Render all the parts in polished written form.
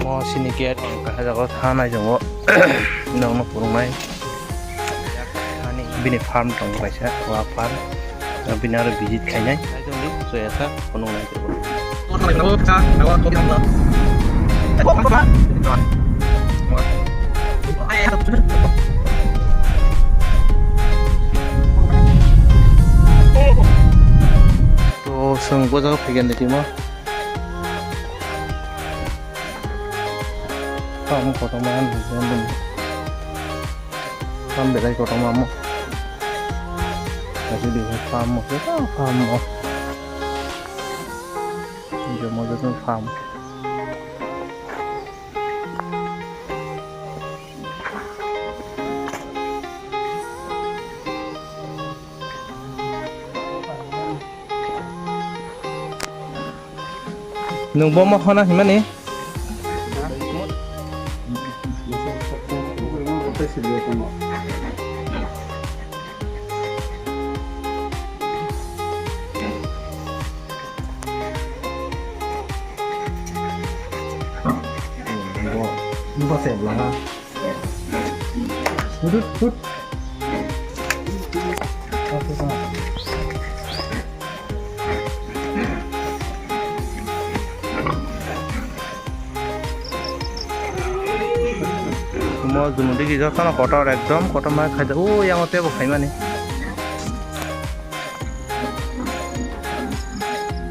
Mau sini kiat kah jago thana jongo nong no purungai ani bini farm tong paisa wa farm bini aro visit khainai jongli so esa kono nai ko to sung bo jago phagen de timo farm kotoman jambun farm berai kotoman mo kasi di farm mo ke farm mo jo mo jo farm nung bo mo khona himani Nó xẹp là ha. Hút. Mau dùng đi cho nó có trò đẹp lắm, có trò mai khai được, ôi em tiếp một khai mà nè.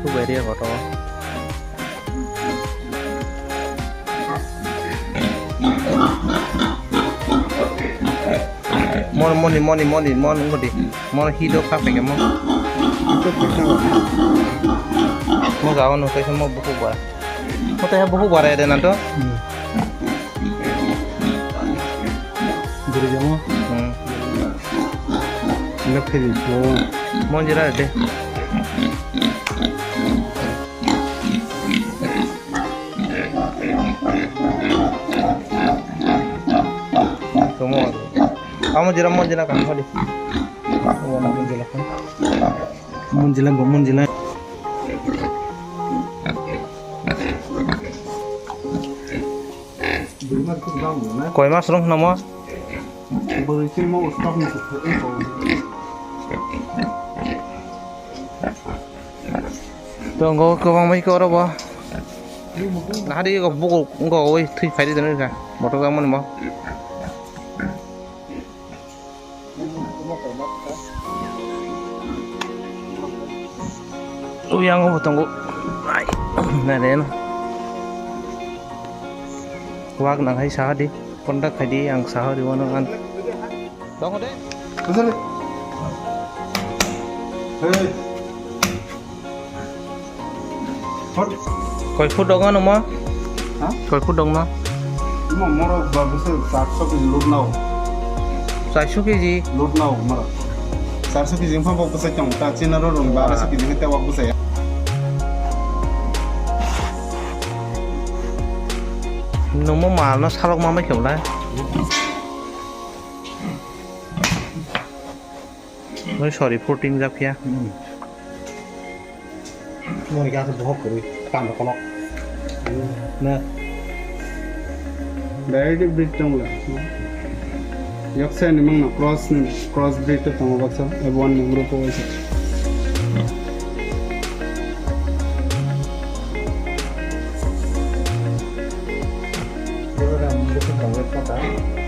Cứ về đi có trò. Mon có đi, mon hít đâu khác phải cái mon. Mon gạo nó cái mon bốc bùa, mon tay bốc bùa này đây nè đó. Jadi jamu, nak pilih mau jera deh. Semua, kamu jera kan kali. Mau jera. Koi mas rong nama. Berisi mau stop nih tunggu ke bang mai ke orang bah nah dia kau buku engkau oi three five itu nih kan motor kamu nih mau yang aku tunggu nah deh wag nang hai sah di kontak kadi yang sah di mana kan dong deh betul hei koi food dong kan oma koi food dong na ima moro bagus 700 kg load now 700 kg load now mara 700 kg yang pun bagus macam tak cina orang 1200 kg kita bagus ya nung mà nó sao mà mấy kiểu đấy nó sorry protein ra kia nó ra từ hộp rồi tan được con lọ nè đấy đi breed trong là yak sen ni mang cross breed to tong baksa F1 number ko isa Hãy subscribe cho kênh Ghiền Mì Gõ để không bỏ lỡ những video hấp dẫn